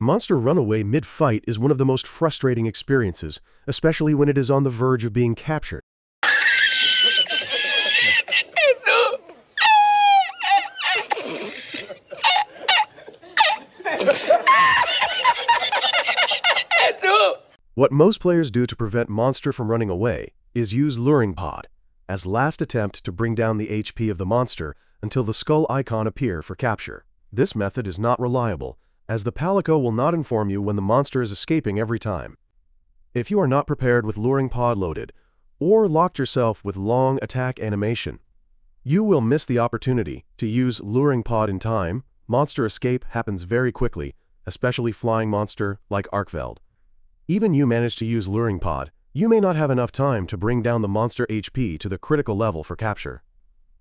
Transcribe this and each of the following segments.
Monster runaway mid-fight is one of the most frustrating experiences, especially when it is on the verge of being captured. What most players do to prevent Monster from running away is use Luring Pod as last attempt to bring down the HP of the monster until the skull icon appear for capture. This method is not reliable, as the Palico will not inform you when the monster is escaping every time. If you are not prepared with Luring Pod loaded, or locked yourself with long attack animation, you will miss the opportunity to use Luring Pod in time. Monster escape happens very quickly, especially flying monster like Arkveld. Even you manage to use Luring Pod, you may not have enough time to bring down the monster HP to the critical level for capture.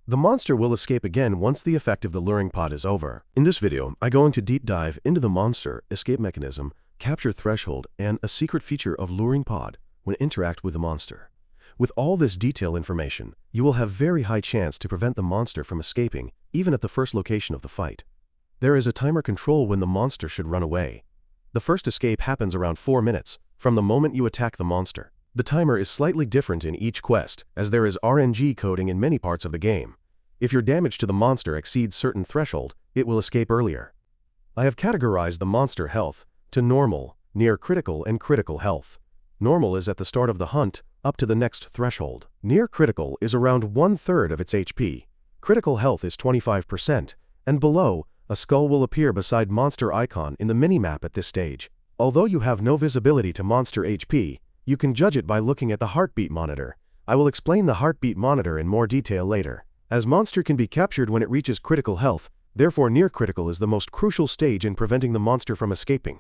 The monster will escape again once the effect of the Luring Pod is over. In this video, I'm going to deep dive into the monster, escape mechanism, capture threshold, and a secret feature of Luring Pod when interact with the monster. With all this detailed information, you will have very high chance to prevent the monster from escaping, even at the first location of the fight. There is a timer control when the monster should run away. The first escape happens around 4 minutes from the moment you attack the monster. The timer is slightly different in each quest, as there is RNG coding in many parts of the game. If your damage to the monster exceeds certain threshold, it will escape earlier. I have categorized the monster health to normal, near critical, and critical health. Normal is at the start of the hunt, up to the next threshold. Near critical is around 1/3 of its HP. Critical health is 25%, and below, a skull will appear beside monster icon in the minimap at this stage. Although you have no visibility to monster HP, you can judge it by looking at the heartbeat monitor. I will explain the heartbeat monitor in more detail later. As monster can be captured when it reaches critical health, therefore near critical is the most crucial stage in preventing the monster from escaping.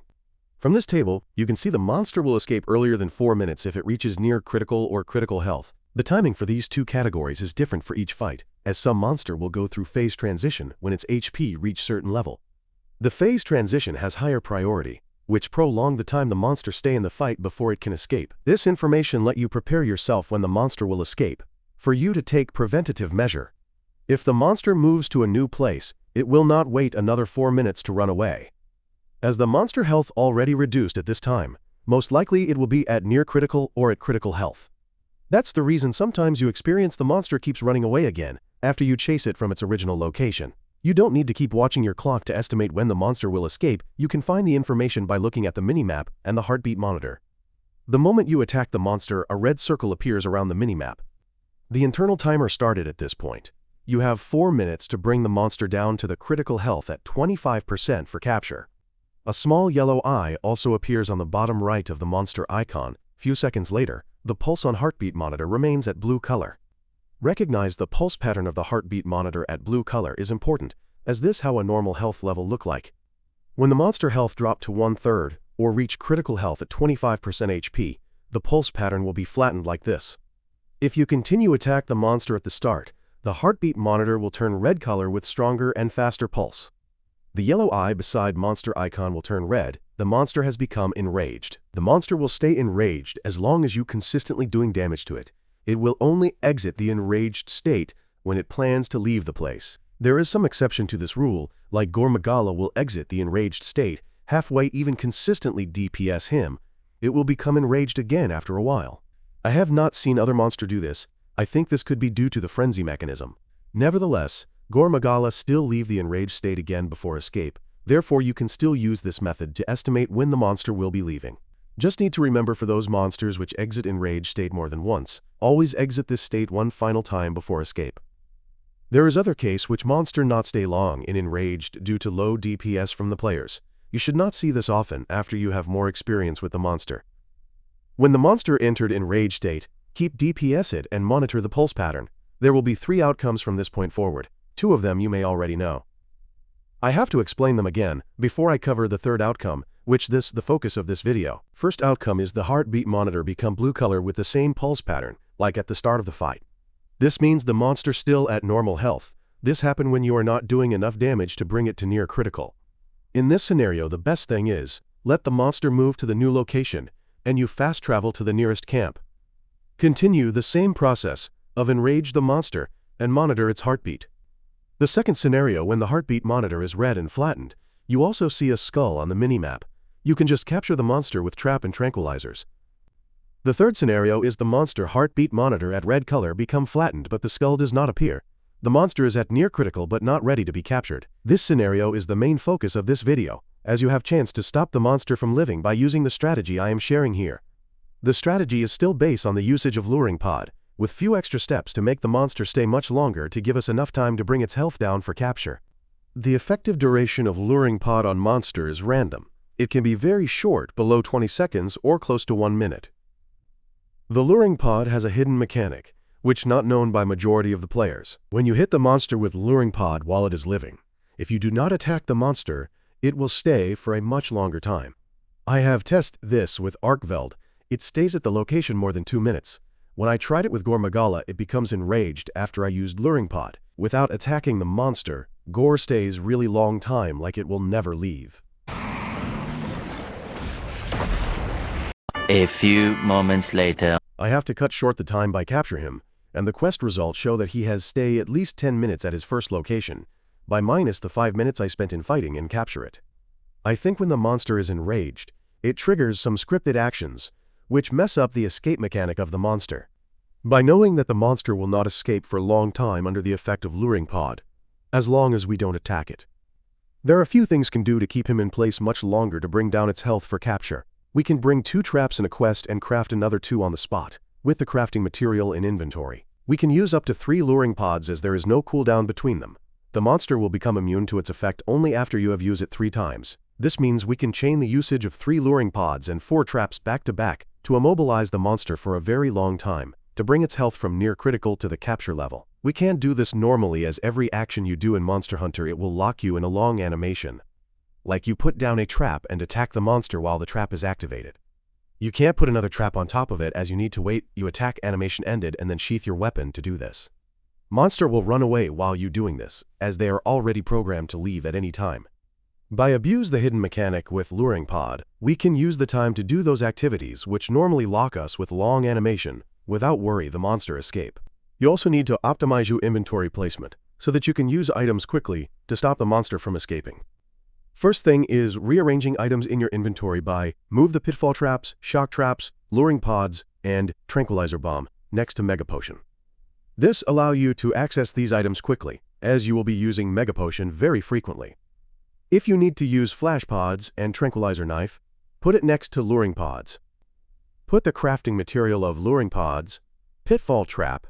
From this table, you can see the monster will escape earlier than 4 minutes if it reaches near critical or critical health. The timing for these two categories is different for each fight, as some monster will go through phase transition when its HP reach certain level. The phase transition has higher priority, which prolong the time the monster stay in the fight before it can escape. This information let you prepare yourself when the monster will escape, for you to take preventative measure. If the monster moves to a new place, it will not wait another 4 minutes to run away. As the monster health already reduced at this time, most likely it will be at near critical or at critical health. That's the reason sometimes you experience the monster keeps running away again after you chase it from its original location. You don't need to keep watching your clock to estimate when the monster will escape. You can find the information by looking at the minimap and the heartbeat monitor. The moment you attack the monster, a red circle appears around the minimap. The internal timer started at this point. You have 4 minutes to bring the monster down to the critical health at 25% for capture. A small yellow eye also appears on the bottom right of the monster icon. Few seconds later, the pulse on heartbeat monitor remains at blue color. Recognize the pulse pattern of the heartbeat monitor at blue color is important, as this how a normal health level look like. When the monster health drop to 1/3 or reach critical health at 25% HP, the pulse pattern will be flattened like this. If you continue attack the monster at the start, the heartbeat monitor will turn red color with stronger and faster pulse. The yellow eye beside monster icon will turn red. The monster has become enraged. The monster will stay enraged as long as you consistently doing damage to it. It will only exit the enraged state when it plans to leave the place. There is some exception to this rule, like Gormagala will exit the enraged state halfway. Even consistently DPS him, it will become enraged again after a while. I have not seen other monster do this. I think this could be due to the frenzy mechanism. Nevertheless, Gormagala still leave the enraged state again before escape. Therefore you can still use this method to estimate when the monster will be leaving. Just need to remember for those monsters which exit enraged state more than once, always exit this state one final time before escape. There is other case which monster not stay long in enraged due to low DPS from the players. You should not see this often after you have more experience with the monster. When the monster entered enraged state, keep DPS it and monitor the pulse pattern. There will be 3 outcomes from this point forward. 2 of them you may already know. I have to explain them again before I cover the third outcome, which the focus of this video. First outcome is the heartbeat monitor become blue color with the same pulse pattern, like at the start of the fight. This means the monster still at normal health. This happen when you are not doing enough damage to bring it to near critical. In this scenario, the best thing is, let the monster move to the new location, and you fast travel to the nearest camp. Continue the same process of enrage the monster and monitor its heartbeat. The second scenario, when the heartbeat monitor is red and flattened, you also see a skull on the minimap. You can just capture the monster with trap and tranquilizers. The third scenario is the monster heartbeat monitor at red color become flattened but the skull does not appear. The monster is at near critical but not ready to be captured. This scenario is the main focus of this video, as you have chance to stop the monster from living by using the strategy I am sharing here. The strategy is still based on the usage of luring pod, with few extra steps to make the monster stay much longer to give us enough time to bring its health down for capture. The effective duration of luring pod on monster is random. It can be very short, below 20 seconds or close to 1 minute. The luring pod has a hidden mechanic, which not known by majority of the players. When you hit the monster with luring pod while it is living, if you do not attack the monster, it will stay for a much longer time. I have tested this with Arkveld. It stays at the location more than 2 minutes. When I tried it with Gore Magala, it becomes enraged after I used luring pod. Without attacking the monster, Gore stays really long time like it will never leave. A few moments later. I have to cut short the time by capture him, and the quest results show that he has stay at least 10 minutes at his first location, by minus the 5 minutes I spent in fighting and capture it. I think when the monster is enraged, it triggers some scripted actions, which mess up the escape mechanic of the monster. By knowing that the monster will not escape for a long time under the effect of luring pod, as long as we don't attack it. There are a few things can do to keep him in place much longer to bring down its health for capture. We can bring 2 traps in a quest and craft another 2 on the spot, with the crafting material in inventory. We can use up to 3 luring pods as there is no cooldown between them. The monster will become immune to its effect only after you have used it 3 times. This means we can chain the usage of 3 luring pods and 4 traps back to back to immobilize the monster for a very long time, to bring its health from near critical to the capture level. We can't do this normally as every action you do in Monster Hunter it will lock you in a long animation. Like you put down a trap and attack the monster while the trap is activated. You can't put another trap on top of it as you need to wait you attack animation ended and then sheath your weapon to do this. Monster will run away while you doing this, as they are already programmed to leave at any time. By abuse the hidden mechanic with luring pod, we can use the time to do those activities which normally lock us with long animation without worry the monster escape. You also need to optimize your inventory placement so that you can use items quickly to stop the monster from escaping. First thing is rearranging items in your inventory by move the pitfall traps, shock traps, luring pods, and tranquilizer bomb next to Mega Potion. This allows you to access these items quickly, as you will be using Mega Potion very frequently. If you need to use flash pods and tranquilizer knife, put it next to luring pods. Put the crafting material of luring pods, pitfall trap,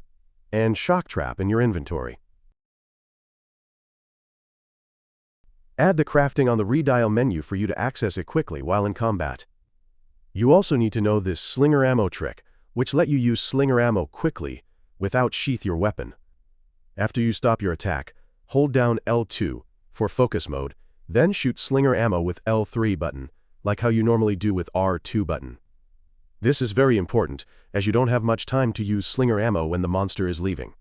and shock trap in your inventory. Add the crafting on the redial menu for you to access it quickly while in combat. You also need to know this slinger ammo trick, which let you use slinger ammo quickly without sheath your weapon. After you stop your attack, hold down L2 for focus mode, then shoot slinger ammo with L3 button, like how you normally do with R2 button. This is very important, as you don't have much time to use slinger ammo when the monster is leaving.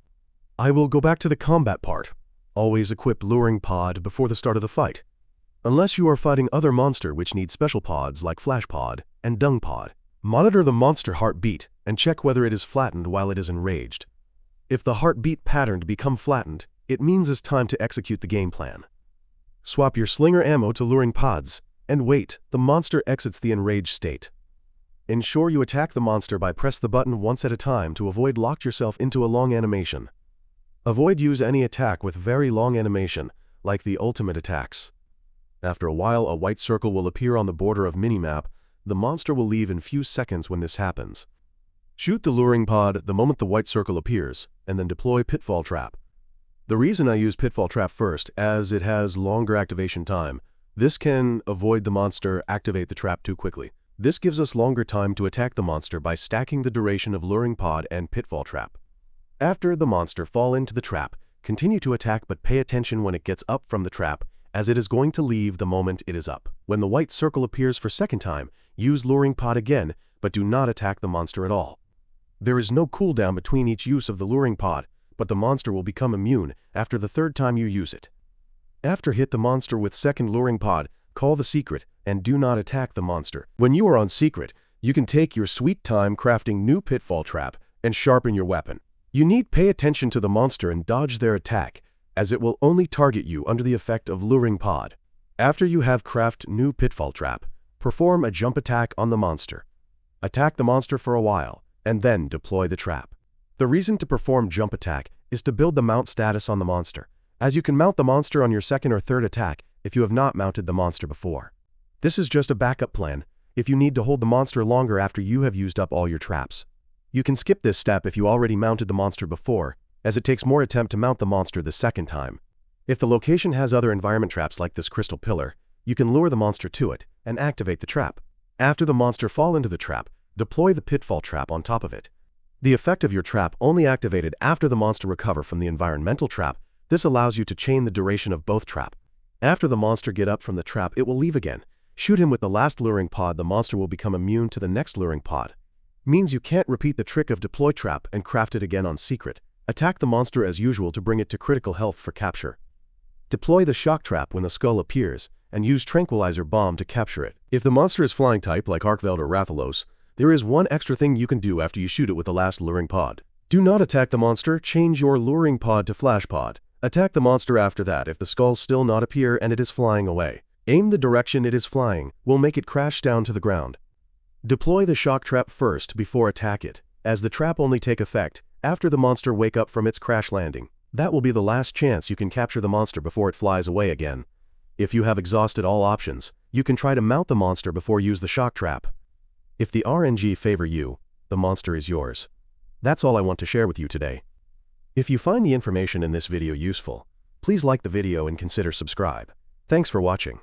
I will go back to the combat part. Always equip luring pod before the start of the fight, unless you are fighting other monster which need special pods like flash pod and dung pod. Monitor the monster heartbeat and check whether it is flattened while it is enraged. If the heartbeat pattern become flattened, it means it's time to execute the game plan. Swap your slinger ammo to luring pods and wait the monster exits the enraged state. Ensure you attack the monster by press the button once at a time to avoid lock yourself into a long animation. Avoid use any attack with very long animation, like the ultimate attacks. After a while, a white circle will appear on the border of minimap. The monster will leave in few seconds when this happens. Shoot the luring pod the moment the white circle appears, and then deploy pitfall trap. The reason I use pitfall trap first, as it has longer activation time. This can avoid the monster activate the trap too quickly. This gives us longer time to attack the monster by stacking the duration of luring pod and pitfall trap. After the monster fall into the trap, continue to attack but pay attention when it gets up from the trap, as it is going to leave the moment it is up. When the white circle appears for second time, use luring pod again, but do not attack the monster at all. There is no cooldown between each use of the luring pod, but the monster will become immune after the third time you use it. After hit the monster with second luring pod, call the secret, and do not attack the monster. When you are on secret, you can take your sweet time crafting new pitfall trap and sharpen your weapon. You need pay attention to the monster and dodge their attack, as it will only target you under the effect of luring pod. After you have craft new pitfall trap, Perform a jump attack on the monster. Attack the monster for a while, and then deploy the trap. The reason to perform jump attack is to build the mount status on the monster, as you can mount the monster on your second or third attack if you have not mounted the monster before. This is just a backup plan if you need to hold the monster longer after you have used up all your traps. You can skip this step if you already mounted the monster before, as it takes more attempt to mount the monster the second time. If the location has other environment traps like this crystal pillar, you can lure the monster to it and activate the trap. After the monster fall into the trap, deploy the pitfall trap on top of it. The effect of your trap only activated after the monster recover from the environmental trap. This allows you to chain the duration of both trap. After the monster get up from the trap, it will leave again. Shoot him with the last luring pod, the monster will become immune to the next luring pod. Means you can't repeat the trick of deploy trap and craft it again on secret. Attack the monster as usual to bring it to critical health for capture. Deploy the shock trap when the skull appears, and use tranquilizer bomb to capture it. If the monster is flying type like Archveld or Rathalos, there is one extra thing you can do after you shoot it with the last luring pod. Do not attack the monster, change your luring pod to flash pod. Attack the monster after that if the skull still not appear and it is flying away. Aim the direction it is flying, will make it crash down to the ground. Deploy the shock trap first before attack it, as the trap only take effect after the monster wake up from its crash landing. That will be the last chance you can capture the monster before it flies away again. If you have exhausted all options, you can try to mount the monster before use the shock trap. If the RNG favor you, the monster is yours. That's all I want to share with you today. If you find the information in this video useful, please like the video and consider subscribe. Thanks for watching.